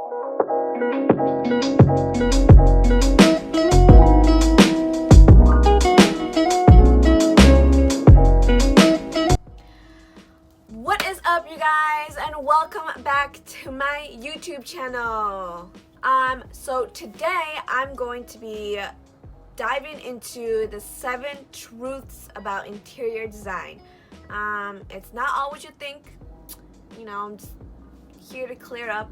What is up, you guys, and welcome back to my YouTube channel. So today I'm going to be diving into the 7 truths about interior design. It's not all what you think. You know, I'm just here to clear up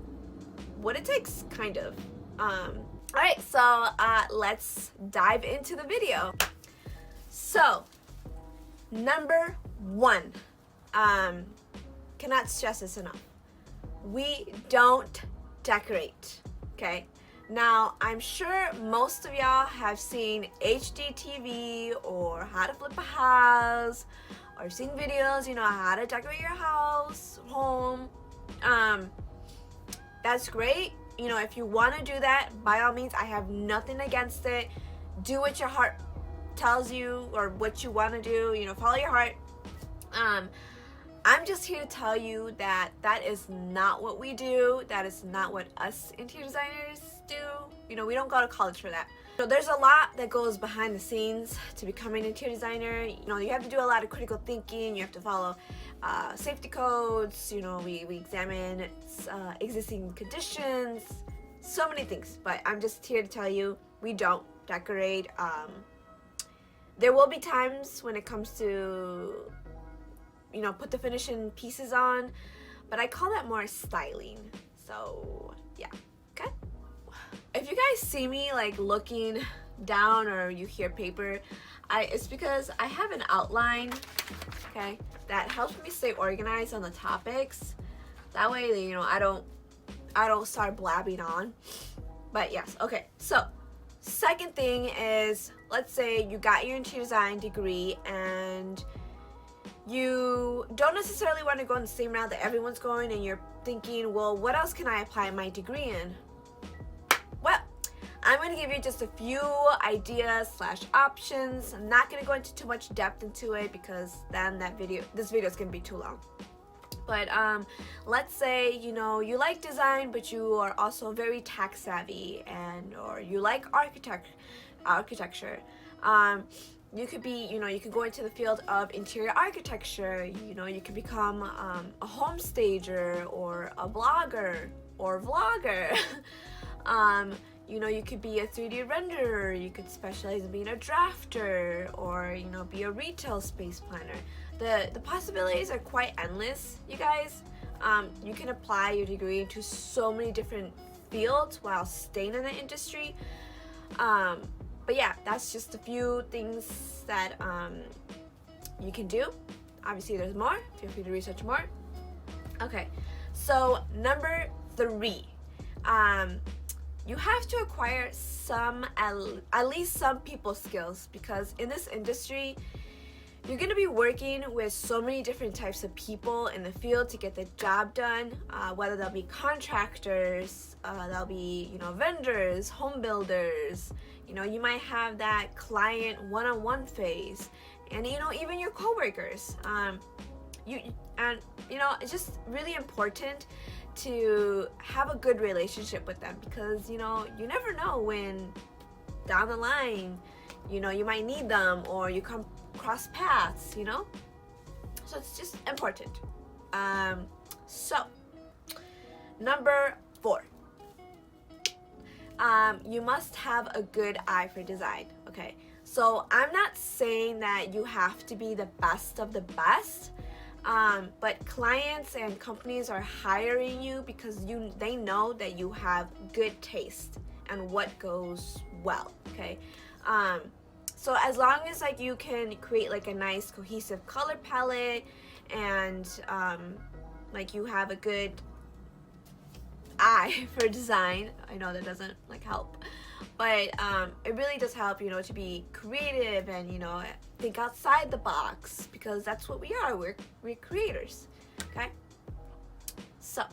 what it takes, kind of. Alright, so let's dive into the video. So, number 1. Cannot stress this enough. We don't decorate, okay? Now, I'm sure most of y'all have seen HGTV or how to flip a house, or seen videos, you know, how to decorate your house, home. That's great. You know, if you want to do that, by all means, I have nothing against it. Do what your heart tells you or what you want to do, you know, follow your heart. I'm just here to tell you that that is not what we do. That is not what us interior designers do. You know, we don't go to college for that. So there's a lot that goes behind the scenes to becoming an interior designer. You know, you have to do a lot of critical thinking. You have to follow safety codes. You know, we examine existing conditions. So many things. But I'm just here to tell you, we don't decorate. There will be times when it comes to, you know, put the finishing pieces on, but I call that more styling. So yeah, okay. If you guys see me like looking down or you hear paper, it's because I have an outline, okay, that helps me stay organized on the topics. That way, you know, I don't start blabbing on. But yes, okay. So second thing is, let's say you got your interior design degree and you don't necessarily want to go in the same route that everyone's going, and you're thinking, well, what else can I apply my degree in? Well, I'm going to give you just a few ideas / options. I'm not going to go into too much depth into it because then this video is going to be too long. But let's say, you know, you like design, but you are also very tech savvy, or you like architecture. You could be, you know, you could go into the field of interior architecture. You know, you could become a home stager or a blogger or vlogger. You know, you could be a 3D renderer. You could specialize in being a drafter, or, you know, be a retail space planner. The possibilities are quite endless, you guys. You can apply your degree into so many different fields while staying in the industry. But yeah, that's just a few things that you can do. Obviously, there's more. Feel free to research more. Okay, so number 3. You have to acquire at least some people skills, because in this industry, you're going to be working with so many different types of people in the field to get the job done, whether they'll be contractors, they'll be, you know, vendors, home builders. You know, you might have that client one-on-one phase, and, you know, even your coworkers. You know, it's just really important to have a good relationship with them, because, you know, you never know when down the line, you know, you might need them, or you come cross paths, you know. So it's just important. So number 4. You must have a good eye for design. Okay, so I'm not saying that you have to be the best of the best, but clients and companies are hiring you because they know that you have good taste and what goes well. Okay, so as long as like you can create like a nice cohesive color palette, and like you have a good eye for design. I know that doesn't like help, but it really does help, you know, to be creative and, you know, think outside the box, because that's what we are. We're creators. Okay, so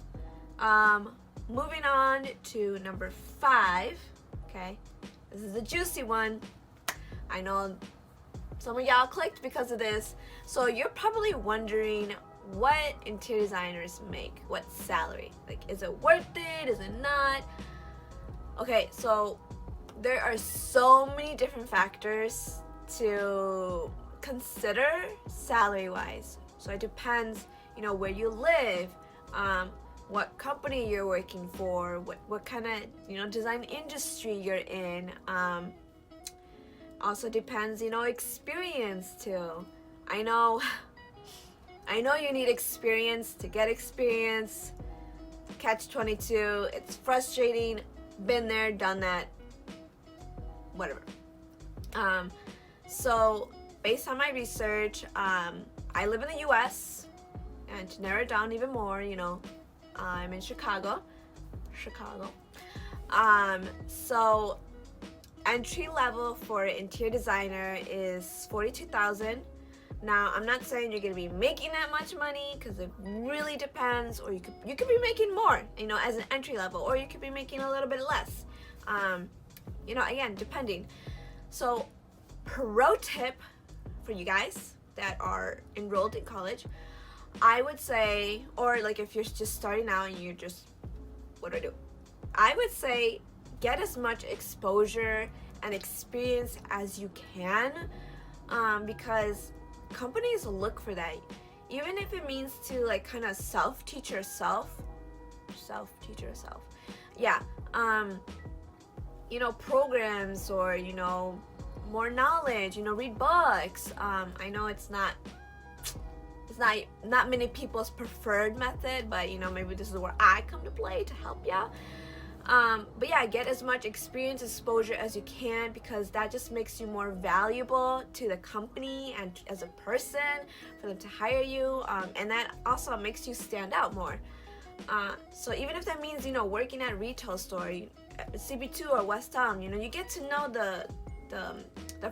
moving on to number 5. Okay, this is a juicy one. I know some of y'all clicked because of this. So you're probably wondering, what interior designers make, what salary. Like, is it worth it? Is it not? Okay, so there are so many different factors to consider salary wise. So it depends, you know, where you live, what company you're working for, what kind of, you know, design industry you're in. Also depends, you know, experience too. I know you need experience to get experience. Catch 22. It's frustrating. Been there, done that. Whatever. So based on my research, I live in the U.S. and to narrow it down even more, you know, I'm in Chicago. So entry level for interior designer is $42,000. Now, I'm not saying you're gonna be making that much money because it really depends, or you could be making more, you know, as an entry level, or you could be making a little bit less. You know, again, depending. So, pro tip for you guys that are enrolled in college, I would say, or like if you're just starting out and you're just, what do I do? I would say get as much exposure and experience as you can, because companies look for that, even if it means to like kind of self-teach yourself. Yeah, you know, programs, or, you know, more knowledge, you know, read books. I know it's not many people's preferred method, but you know, maybe this is where I come to play to help you. But yeah, get as much experience, exposure as you can, because that just makes you more valuable to the company and as a person for them to hire you, and that also makes you stand out more. So even if that means, you know, working at a retail store, CB2 or West Elm, you know, you get to know the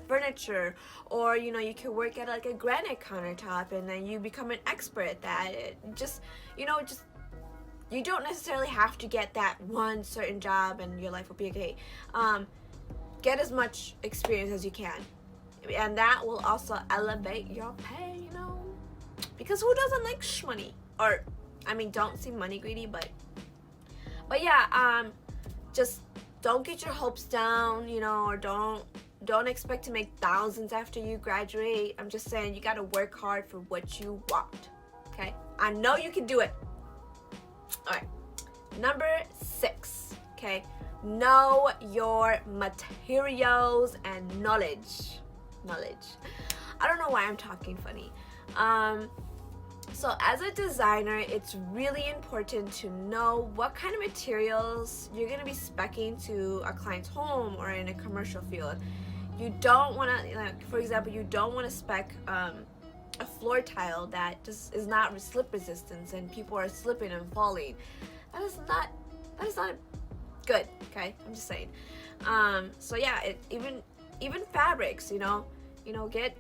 furniture, or you know, you can work at like a granite countertop and then you become an expert at that. You don't necessarily have to get that one certain job and your life will be okay. Get as much experience as you can, and that will also elevate your pay, you know, because who doesn't like money? Or, I mean, don't seem money greedy, but yeah, just don't get your hopes down, you know, or don't expect to make thousands after you graduate. I'm just saying, you gotta work hard for what you want, okay? I know you can do it. All right, number 6, okay? Know your materials and knowledge. I don't know why I'm talking funny. So as a designer, it's really important to know what kind of materials you're gonna be speccing to a client's home or in a commercial field. You don't wanna, like, for example, you don't wanna spec a floor tile that just is not slip resistant and people are slipping and falling. That is not good, okay? I'm just saying. So yeah, even fabrics, you know, get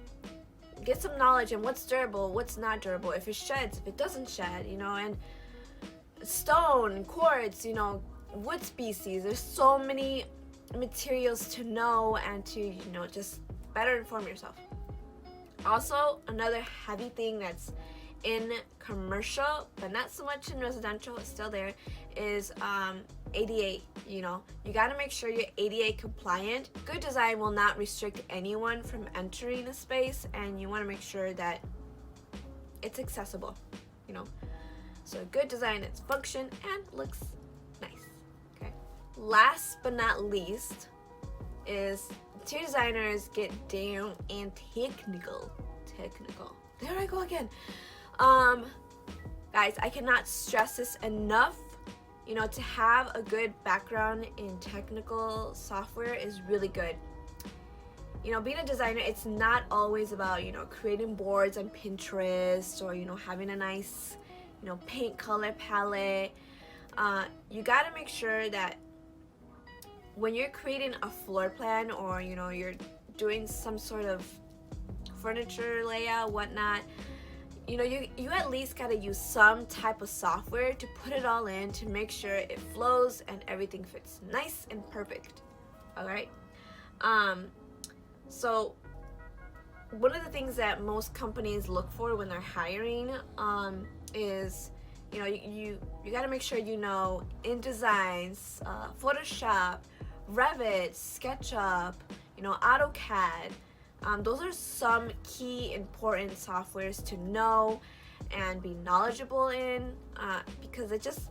some knowledge on what's durable, what's not durable, if it sheds, if it doesn't shed, you know, and stone, quartz, you know, wood species. There's so many materials to know and to, you know, just better inform yourself. Also, another heavy thing that's in commercial, but not so much in residential, it's still there, is ADA. You know, you got to make sure you're ADA compliant. Good design will not restrict anyone from entering a space, and you want to make sure that it's accessible, you know. So good design is function and looks nice, okay? Last but not least is interior designers get down and technical. There I go again. Guys, I cannot stress this enough. You know, to have a good background in technical software is really good. You know, being a designer, it's not always about, you know, creating boards on Pinterest or, you know, having a nice, you know, paint color palette. You got to make sure that when you're creating a floor plan, or, you know, you're doing some sort of furniture layout, whatnot, you know, you at least got to use some type of software to put it all in to make sure it flows and everything fits nice and perfect. All right. So one of the things that most companies look for when they're hiring is, you know, you got to make sure you know InDesign, Photoshop, Revit, SketchUp, you know, AutoCAD. Those are some key important softwares to know and be knowledgeable in, because it just,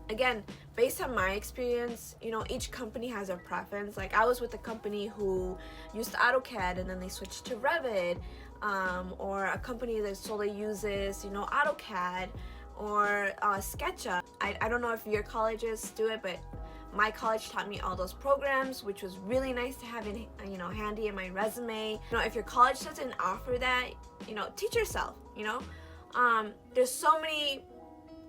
again, based on my experience, you know, each company has a preference. Like, I was with a company who used AutoCAD and then they switched to Revit, or a company that solely uses, you know, AutoCAD or SketchUp. I don't know if your colleges do it, but my college taught me all those programs, which was really nice to have in, you know, handy in my resume. You know, if your college doesn't offer that, you know, teach yourself, you know. There's so many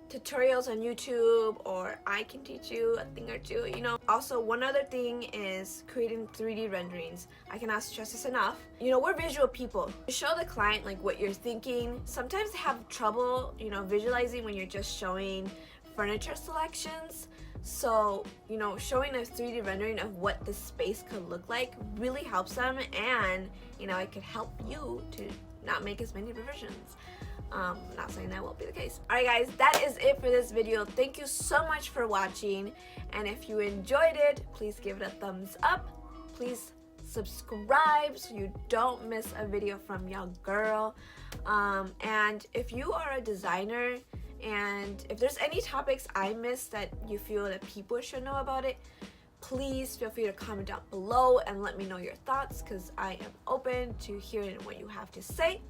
tutorials on YouTube, or I can teach you a thing or two, you know. Also, one other thing is creating 3D renderings. I cannot stress this enough. You know, we're visual people. You show the client like what you're thinking. Sometimes they have trouble, you know, visualizing when you're just showing furniture selections. So, you know, showing a 3D rendering of what the space could look like really helps them, and, you know, it could help you to not make as many revisions. Not saying that won't be the case. Alright guys, that is it for this video. Thank you so much for watching, and if you enjoyed it, please give it a thumbs up. Please subscribe so you don't miss a video from your girl. And if you are a designer, and if there's any topics I missed that you feel that people should know about it, please feel free to comment down below and let me know your thoughts, because I am open to hearing what you have to say.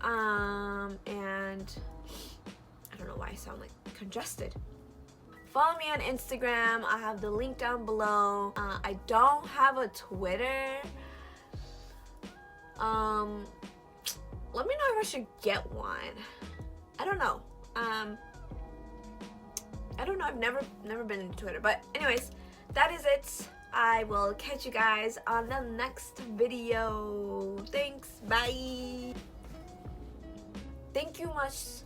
And I don't know why I sound like congested. Follow me on Instagram. I have the link down below. I don't have a Twitter. Let me know if I should get one. I don't know. I don't know. I've never been into Twitter. But anyways, that is it. I will catch you guys on the next video. Thanks. Bye. Thank you much.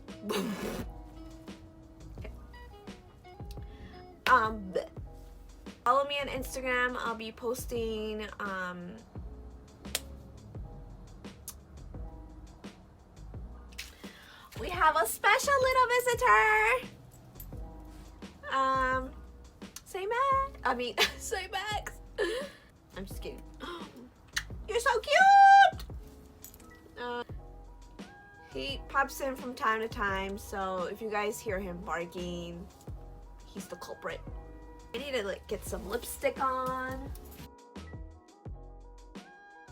Follow me on Instagram. I'll be posting we have a special little visitor. Say Max. I mean, say Max. I'm just kidding. You're so cute. He pops in from time to time, so if you guys hear him barking, he's the culprit. I need to like get some lipstick on.